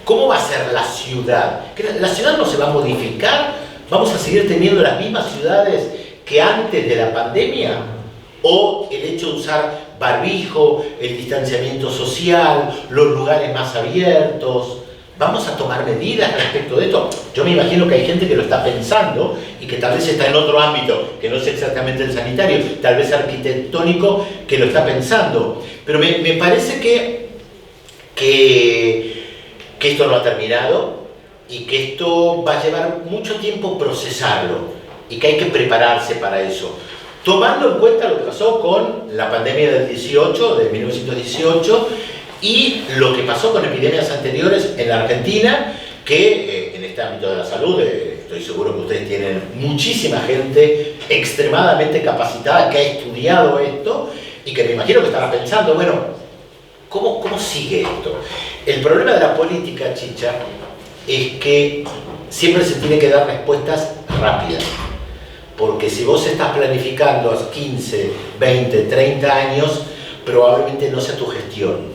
[SPEAKER 2] ¿Cómo va a ser la ciudad? ¿La ciudad no se va a modificar? ¿Vamos a seguir teniendo las mismas ciudades que antes de la pandemia? ¿O el hecho de usar barbijo, el distanciamiento social, los lugares más abiertos? ¿Vamos a tomar medidas respecto de esto? Yo me imagino que hay gente que lo está pensando y que tal vez está en otro ámbito, que no es exactamente el sanitario, tal vez arquitectónico, que lo está pensando. Pero me parece que esto no ha terminado y que esto va a llevar mucho tiempo procesarlo y que hay que prepararse para eso. Tomando en cuenta lo que pasó con la pandemia del 18, de 1918, y lo que pasó con epidemias anteriores en la Argentina, que en este ámbito de la salud, estoy seguro que ustedes tienen muchísima gente extremadamente capacitada que ha estudiado esto y que me imagino que estará pensando, bueno, ¿cómo sigue esto? El problema de la política, Chicha, es que siempre se tiene que dar respuestas rápidas. Porque si vos estás planificando a 15, 20, 30 años, probablemente no sea tu gestión.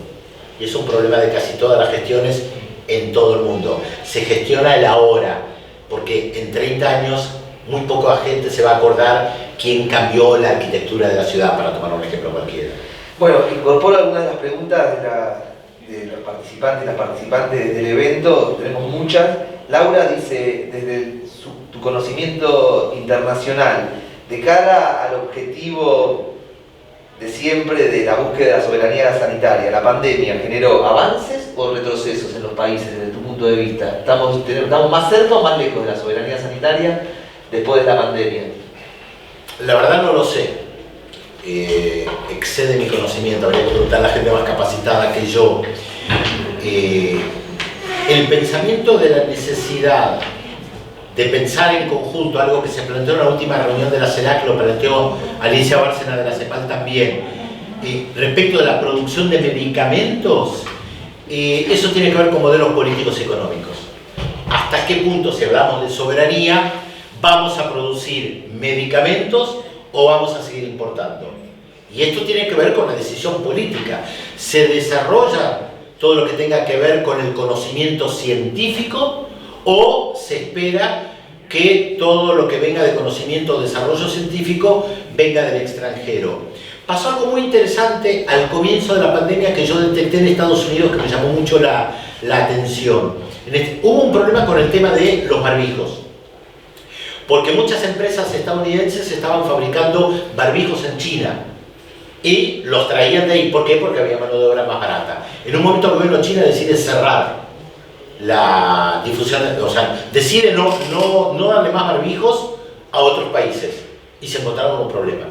[SPEAKER 2] Y es un problema de casi todas las gestiones en todo el mundo. Se gestiona el ahora, porque en 30 años muy poca gente se va a acordar quién cambió la arquitectura de la ciudad, para tomar un ejemplo cualquiera.
[SPEAKER 1] Bueno, incorporo algunas de las preguntas de los participantes y las participantes del evento, tenemos muchas. Laura dice, desde tu conocimiento internacional, de cara al objetivo de siempre de la búsqueda de la soberanía sanitaria, ¿la pandemia generó avances o retrocesos en los países desde tu punto de vista? ¿Estamos más cerca o más lejos de la soberanía sanitaria después de la pandemia?
[SPEAKER 2] La verdad no lo sé. Excede mi conocimiento, habría que preguntar a la gente más capacitada que yo. El pensamiento de la necesidad de pensar en conjunto, algo que se planteó en la última reunión de la CELAC, lo planteó Alicia Bárcena de la CEPAL también, respecto de la producción de medicamentos, eso tiene que ver con modelos políticos económicos. ¿Hasta qué punto, si hablamos de soberanía, vamos a producir medicamentos o vamos a seguir importando? Y esto tiene que ver con la decisión política. ¿Se desarrolla todo lo que tenga que ver con el conocimiento científico o se espera que todo lo que venga de conocimiento o desarrollo científico venga del extranjero? Pasó algo muy interesante al comienzo de la pandemia que yo detecté en Estados Unidos que me llamó mucho la atención. Hubo un problema con el tema de los barbijos, porque muchas empresas estadounidenses estaban fabricando barbijos en China y los traían de ahí. ¿Por qué? Porque había mano de obra más barata. En un momento el gobierno chino decide cerrar la difusión, o sea, decide no darle más barbijos a otros países y se encontraron con un problema.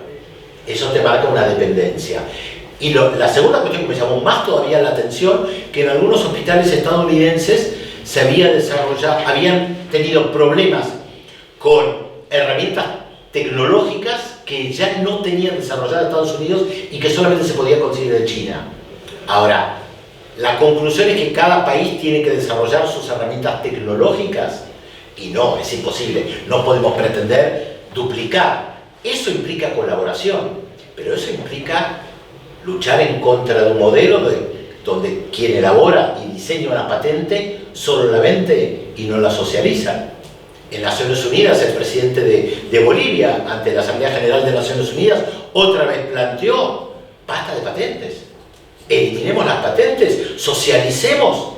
[SPEAKER 2] Eso te marca una dependencia. Y la segunda cuestión que me llamó más todavía la atención, que en algunos hospitales estadounidenses se habían tenido problemas con herramientas tecnológicas que ya no tenían desarrolladas Estados Unidos y que solamente se podía conseguir en China. Ahora, la conclusión es que cada país tiene que desarrollar sus herramientas tecnológicas y no, es imposible, no podemos pretender duplicar. Eso implica colaboración, pero eso implica luchar en contra de un modelo donde quien elabora y diseña una patente solo la vende y no la socializa. En Naciones Unidas, el presidente de Bolivia, ante la Asamblea General de Naciones Unidas, otra vez planteó: basta de patentes, eliminemos las patentes, socialicemos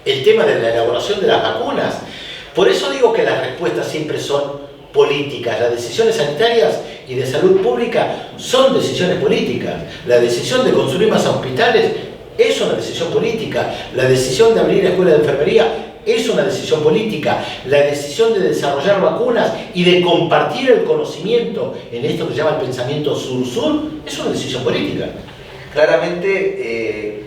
[SPEAKER 2] el tema de la elaboración de las vacunas. Por eso digo que las respuestas siempre son políticas. Las decisiones sanitarias y de salud pública son decisiones políticas. La decisión de construir más hospitales es una decisión política. La decisión de abrir escuelas de enfermería es una decisión política. La decisión de desarrollar vacunas y de compartir el conocimiento en esto que se llama el pensamiento sur-sur es una decisión política.
[SPEAKER 1] Claramente,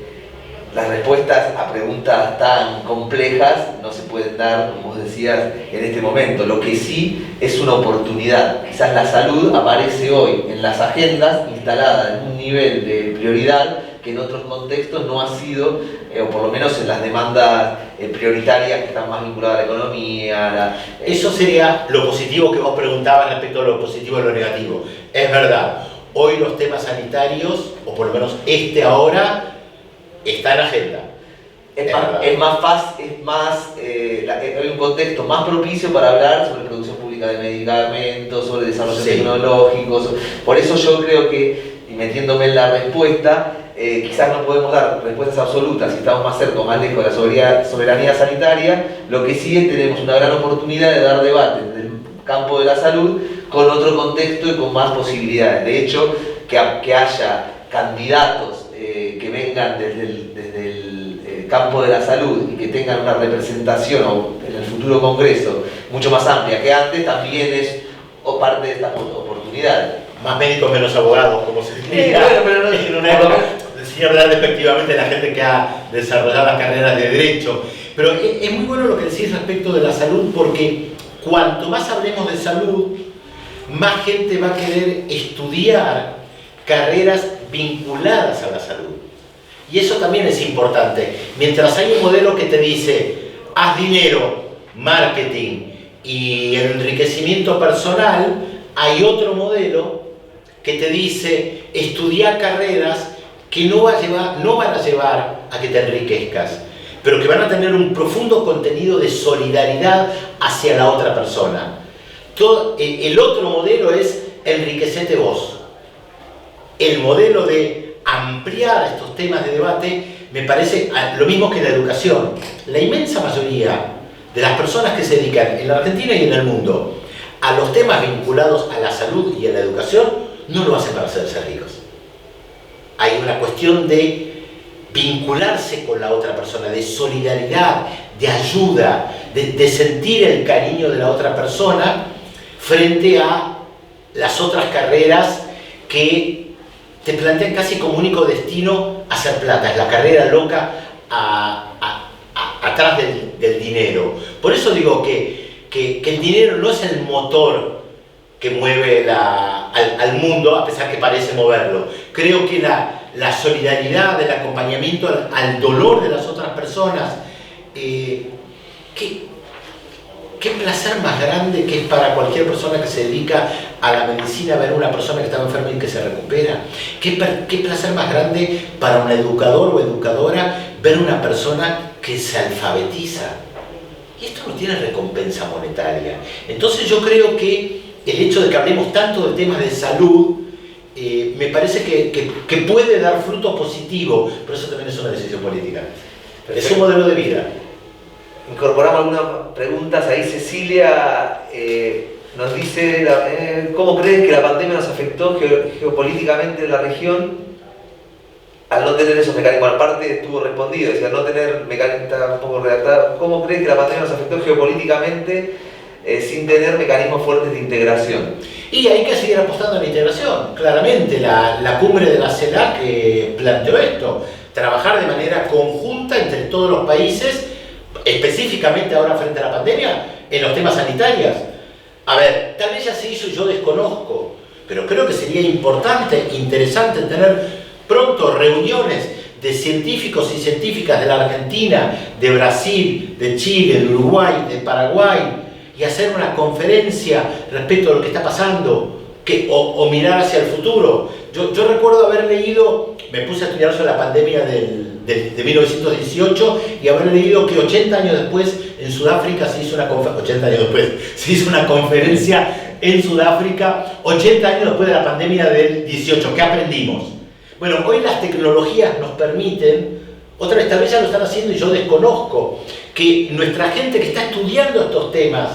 [SPEAKER 1] las respuestas a preguntas tan complejas no se pueden dar, como vos decías, en este momento. Lo que sí es una oportunidad. Quizás la salud aparece hoy en las agendas instalada en un nivel de prioridad que en otros contextos no ha sido, o por lo menos en las demandas prioritarias que están más vinculadas a la economía.
[SPEAKER 2] Eso sería lo positivo que vos preguntabas respecto a lo positivo y lo negativo. Es verdad, hoy los temas sanitarios, o por lo menos ahora, está en agenda.
[SPEAKER 1] Es más fácil, hay un contexto más propicio para hablar sobre producción pública de medicamentos, sobre desarrollo tecnológico. Por eso yo creo que, y metiéndome en la respuesta, quizás no podemos dar respuestas absolutas si estamos más cerca o más lejos de la soberanía sanitaria. Lo que sí es tenemos una gran oportunidad de dar debate del campo de la salud con otro contexto y con más posibilidades. De hecho, que haya candidatos que vengan desde el campo de la salud y que tengan una representación en el futuro Congreso mucho más amplia que antes, también es parte de estas oportunidades.
[SPEAKER 2] Más médicos, menos abogados, como se diría.
[SPEAKER 1] Bueno,
[SPEAKER 2] en una época, decía hablar despectivamente la gente que ha desarrollado las carreras de Derecho. Pero es muy bueno lo que decís respecto de la salud, porque cuanto más hablemos de salud, más gente va a querer estudiar carreras vinculadas a la salud. Y eso también es importante. Mientras hay un modelo que te dice, haz dinero, marketing y enriquecimiento personal, hay otro modelo que te dice, estudia carreras que no van a llevar a que te enriquezcas, pero que van a tener un profundo contenido de solidaridad hacia la otra persona. El otro modelo es enriquecete vos. El modelo de ampliar estos temas de debate me parece lo mismo que la educación. La inmensa mayoría de las personas que se dedican en la Argentina y en el mundo a los temas vinculados a la salud y a la educación no lo hacen para hacerse ricos. Hay una cuestión de vincularse con la otra persona, de solidaridad, de ayuda, de sentir el cariño de la otra persona frente a las otras carreras que te plantean casi como único destino hacer plata. Es la carrera loca atrás del dinero. Por eso digo que el dinero no es el motor que mueve al mundo, a pesar que parece moverlo. Creo que la solidaridad, el acompañamiento al dolor de las otras personas, qué placer más grande que es para cualquier persona que se dedica a la medicina ver a una persona que está enferma y que se recupera. Qué placer más grande para un educador o educadora ver una persona que se alfabetiza. Y esto no tiene recompensa monetaria. Entonces yo creo que el hecho de que hablemos tanto de temas de salud me parece que puede dar fruto positivo, pero eso también es una decisión política. Perfecto. Es un modelo de vida.
[SPEAKER 1] Incorporamos algunas preguntas ahí. Cecilia nos dice, ¿cómo crees que la pandemia nos afectó geopolíticamente en la región al no tener esos mecanismos? Aparte estuvo respondido, decía, no tener mecanismos, está un poco redactado. ¿Cómo crees que la pandemia nos afectó geopolíticamente sin tener mecanismos fuertes de integración?
[SPEAKER 2] Y hay que seguir apostando en la integración. Claramente la cumbre de la CELAC planteó esto, trabajar de manera conjunta entre todos los países, específicamente ahora frente a la pandemia, en los temas sanitarios. A ver, tal vez ya se hizo y yo desconozco, pero creo que sería importante, interesante tener pronto reuniones de científicos y científicas de la Argentina, de Brasil, de Chile, de Uruguay, de Paraguay, y hacer una conferencia respecto a lo que está pasando, o mirar hacia el futuro. Yo recuerdo haber leído, me puse a estudiar sobre la pandemia de 1918 y haber leído que 80 años después en Sudáfrica se hizo una conferencia en Sudáfrica, 80 años después de la pandemia del 18. ¿Qué aprendimos? Bueno, hoy las tecnologías nos permiten, otra vez tal vez ya lo están haciendo y yo desconozco, que nuestra gente que está estudiando estos temas,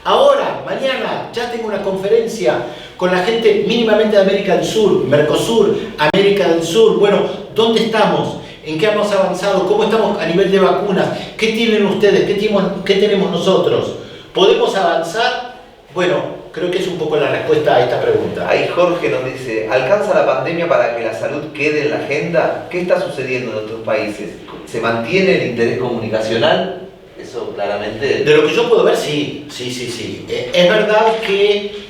[SPEAKER 2] ahora, mañana, ya tengo una conferencia con la gente mínimamente de América del Sur, Mercosur, América del Sur. Bueno, ¿dónde estamos? ¿En qué hemos avanzado? ¿Cómo estamos a nivel de vacunas? ¿Qué tienen ustedes? ¿Qué tenemos nosotros? ¿Podemos avanzar? Bueno, creo que es un poco la respuesta a esta pregunta.
[SPEAKER 1] Ahí Jorge nos dice, ¿alcanza la pandemia para que la salud quede en la agenda? ¿Qué está sucediendo en otros países? ¿Se mantiene el interés comunicacional? Eso claramente...
[SPEAKER 2] De lo que yo puedo ver, sí. Es verdad que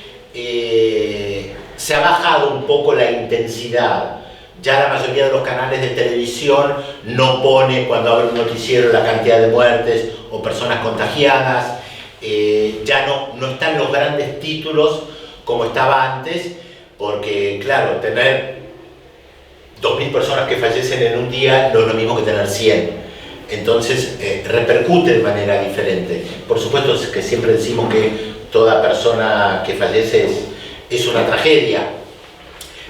[SPEAKER 2] se ha bajado un poco la intensidad. Ya la mayoría de los canales de televisión no pone cuando abre un noticiero la cantidad de muertes o personas contagiadas. Ya no están los grandes títulos como estaba antes, porque claro, tener 2.000 personas que fallecen en un día no es lo mismo que tener 100. Entonces repercute de manera diferente. Por supuesto que siempre decimos que toda persona que fallece es una tragedia,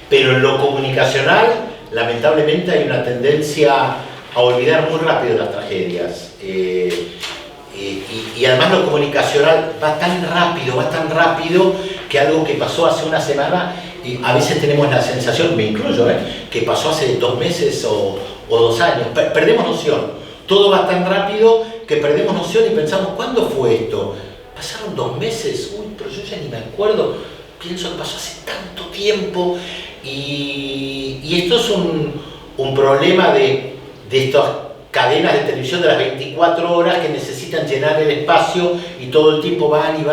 [SPEAKER 2] pero en lo comunicacional lamentablemente hay una tendencia a olvidar muy rápido las tragedias. Y además lo comunicacional va tan rápido que algo que pasó hace una semana, y a veces tenemos la sensación, me incluyo, que pasó hace 2 meses o 2 años. Perdemos noción. Todo va tan rápido que perdemos noción y pensamos, ¿cuándo fue esto? Pasaron 2 meses, pero yo ya ni me acuerdo. Pienso que pasó hace tanto tiempo. Y esto es un problema de estas cadenas de televisión de las 24 horas que necesitan llenar el espacio y todo el tiempo van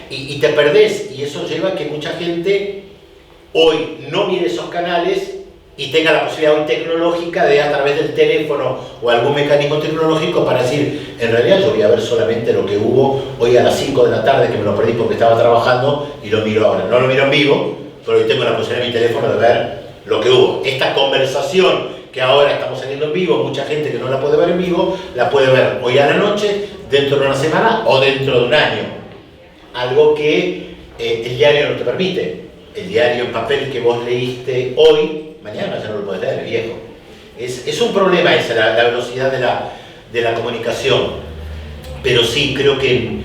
[SPEAKER 2] y te perdés, y eso lleva a que mucha gente hoy no mire esos canales y tenga la posibilidad hoy tecnológica de a través del teléfono o algún mecanismo tecnológico para decir, en realidad yo voy a ver solamente lo que hubo hoy a las 5 de la tarde, que me lo perdí porque estaba trabajando, y lo miro ahora. No lo miro en vivo, pero hoy tengo la posibilidad en mi teléfono de ver lo que hubo. Esta conversación que ahora estamos saliendo en vivo, mucha gente que no la puede ver en vivo, la puede ver hoy a la noche, dentro de una semana o dentro de un año. Algo que el diario no te permite. El diario en papel que vos leíste hoy, mañana ya no lo podés leer, es viejo. Es un problema esa, la velocidad de la comunicación. Pero sí, creo que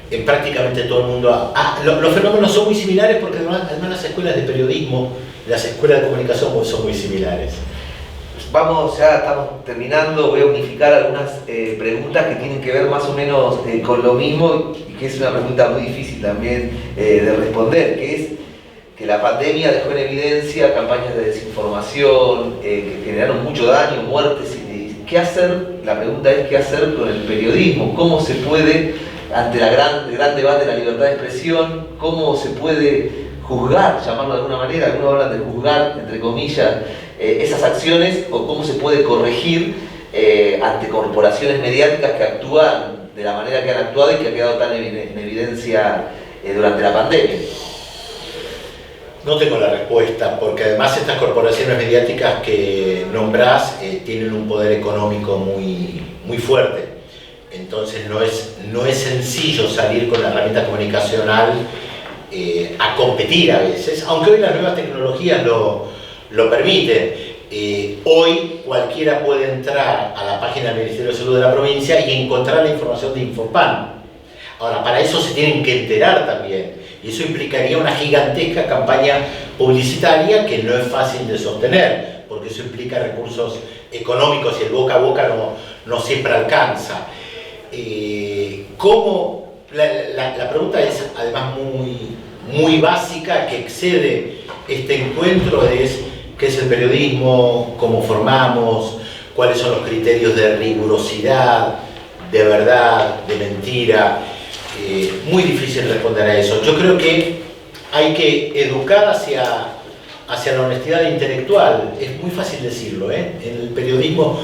[SPEAKER 2] en prácticamente todo el mundo... los fenómenos son muy similares porque además las escuelas de periodismo, las escuelas de comunicación son muy similares.
[SPEAKER 1] Vamos, ya estamos terminando, voy a unificar algunas preguntas que tienen que ver más o menos con lo mismo y que es una pregunta muy difícil también de responder, que es que la pandemia dejó en evidencia campañas de desinformación que generaron mucho daño, muertes. ¿Qué hacer? La pregunta es ¿qué hacer con el periodismo? ¿Cómo se puede, ante el gran debate de la libertad de expresión, cómo se puede juzgar, llamarlo de alguna manera, algunos hablan de juzgar, entre comillas, esas acciones, o cómo se puede corregir ante corporaciones mediáticas que actúan de la manera que han actuado y que ha quedado tan en evidencia durante la pandemia?
[SPEAKER 2] No tengo la respuesta, porque además estas corporaciones mediáticas que nombrás tienen un poder económico muy fuerte. Entonces no es sencillo salir con la herramienta comunicacional a competir a veces, aunque hoy las nuevas tecnologías lo permiten. Hoy cualquiera puede entrar a la página del Ministerio de Salud de la provincia y encontrar la información de Infopan. Ahora, para eso se tienen que enterar también. Y eso implicaría una gigantesca campaña publicitaria que no es fácil de sostener, porque eso implica recursos económicos y el boca a boca no siempre alcanza. ¿Cómo? La pregunta es además muy básica, que excede este encuentro, es qué es el periodismo, cómo formamos, cuáles son los criterios de rigurosidad, de verdad, de mentira. Muy difícil responder a eso. Yo creo que hay que educar hacia la honestidad intelectual. Es muy fácil decirlo, ¿eh? En el periodismo,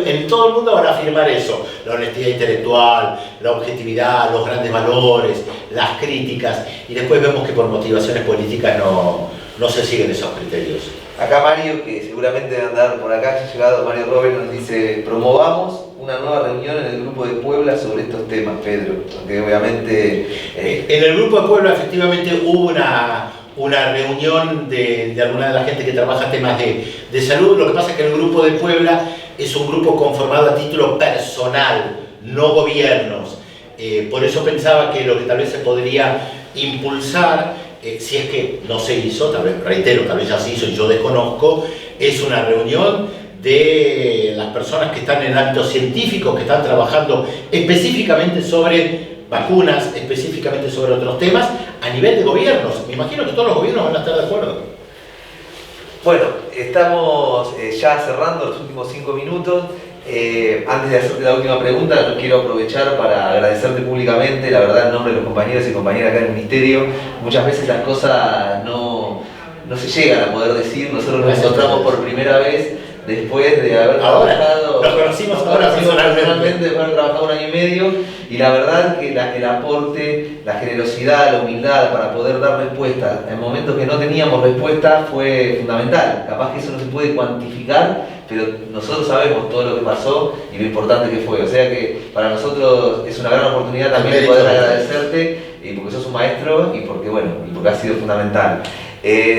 [SPEAKER 2] en todo el mundo van a afirmar eso. La honestidad intelectual, la objetividad, los grandes valores, las críticas. Y después vemos que por motivaciones políticas no se siguen esos criterios.
[SPEAKER 1] Acá Mario, que seguramente va a andar por acá, ha llegado Mario Robert, nos dice: promovamos una nueva reunión en el Grupo de Puebla sobre estos temas, Pedro, porque obviamente...
[SPEAKER 2] En el Grupo de Puebla efectivamente hubo una reunión de alguna de la gente que trabaja temas de salud. Lo que pasa es que el Grupo de Puebla es un grupo conformado a título personal, no gobiernos. Por eso pensaba que lo que tal vez se podría impulsar, si es que no se hizo, tal vez, reitero, tal vez ya se hizo y yo desconozco, es una reunión de las personas que están en el ámbito científico, que están trabajando específicamente sobre vacunas, específicamente sobre otros temas, a nivel de gobiernos. Me imagino que todos los gobiernos van a estar de acuerdo.
[SPEAKER 1] Bueno, estamos ya cerrando los últimos 5 minutos. Antes de hacerte la última pregunta, quiero aprovechar para agradecerte públicamente, la verdad, en nombre de los compañeros y compañeras acá en el Ministerio. Muchas veces las cosas no se llegan a poder decir. Nosotros nos encontramos por primera vez después de haber trabajado,
[SPEAKER 2] nos conocimos ahora
[SPEAKER 1] personalmente, después de haber trabajado 1 año y medio, y la verdad que el aporte, la generosidad, la humildad para poder dar respuesta en momentos que no teníamos respuesta fue fundamental. Capaz que eso no se puede cuantificar, pero nosotros sabemos todo lo que pasó y lo importante que fue. O sea que para nosotros es una gran oportunidad también de poder agradecerte, y porque sos un maestro y porque has sido fundamental.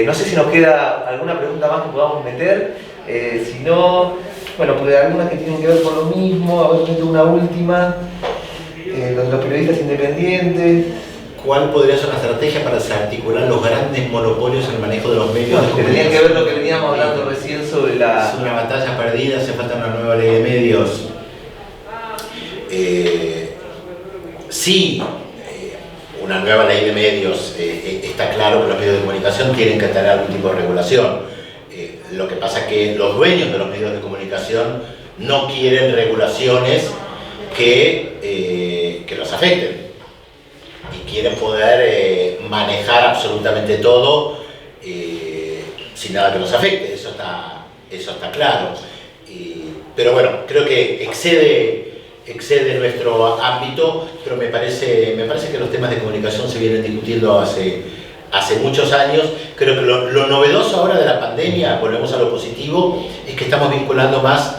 [SPEAKER 1] No sé si nos queda alguna pregunta más que podamos meter. Si no, bueno, pues algunas que tienen que ver con lo mismo. A ver, meto una última. Los periodistas independientes.
[SPEAKER 2] ¿Cuál podría ser una estrategia para desarticular los grandes monopolios en el manejo de los medios?
[SPEAKER 1] Que tenían que ver lo que veníamos hablando recién sobre la...
[SPEAKER 2] Es una batalla perdida, hace falta una nueva ley de medios. Sí, una nueva ley de medios, está claro que los medios de comunicación tienen que tener algún tipo de regulación. Lo que pasa es que los dueños de los medios de comunicación no quieren regulaciones que los afecten y quieren poder manejar absolutamente todo sin nada que los afecte. Eso está claro. Pero bueno, creo que excede nuestro ámbito, pero me parece que los temas de comunicación se vienen discutiendo hace muchos años. Creo que lo novedoso ahora de la pandemia, volvemos a lo positivo, es que estamos vinculando más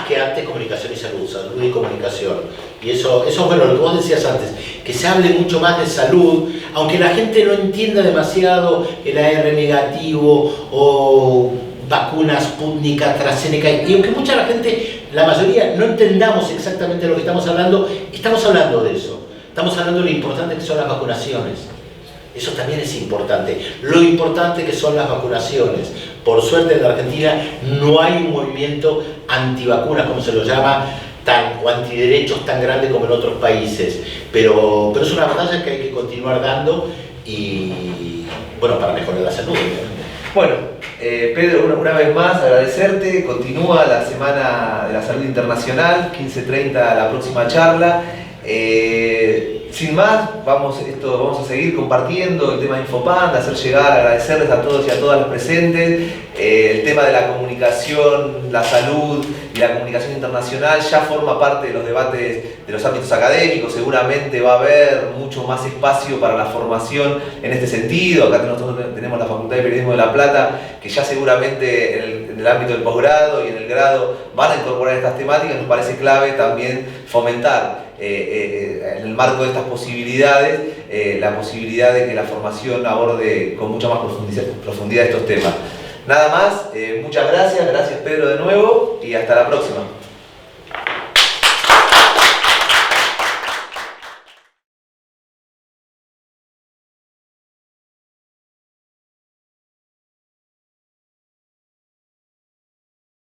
[SPEAKER 2] que antes comunicación y salud y comunicación. Y eso es bueno, lo que vos decías antes, que se hable mucho más de salud, aunque la gente no entienda demasiado el AR negativo o vacunas Sputnik, AstraZeneca, y aunque mucha la gente, la mayoría, no entendamos exactamente lo que estamos hablando de eso. Estamos hablando de lo importante que son las vacunaciones. Eso también es importante. Lo importante que son las vacunaciones. Por suerte en la Argentina no hay un movimiento antivacunas, como se lo llama, o antiderechos tan grande como en otros países. Pero es una batalla que hay que continuar dando y, bueno, para mejorar la salud, obviamente.
[SPEAKER 1] Bueno, Pedro, una vez más agradecerte. Continúa la Semana de la Salud Internacional, 15:30 la próxima charla. Sin más, vamos a seguir compartiendo el tema de Infopan, de hacer llegar, agradecerles a todos y a todas los presentes. El tema de la comunicación, la salud y la comunicación internacional ya forma parte de los debates de los ámbitos académicos. Seguramente va a haber mucho más espacio para la formación en este sentido. Acá nosotros tenemos la Facultad de Periodismo de La Plata, que ya seguramente en el ámbito del posgrado y en el grado van a incorporar estas temáticas. Nos parece clave también fomentar en el marco de estas posibilidades, la posibilidad de que la formación aborde con mucha más profundidad estos temas. Nada más, muchas gracias Pedro de nuevo y hasta la próxima.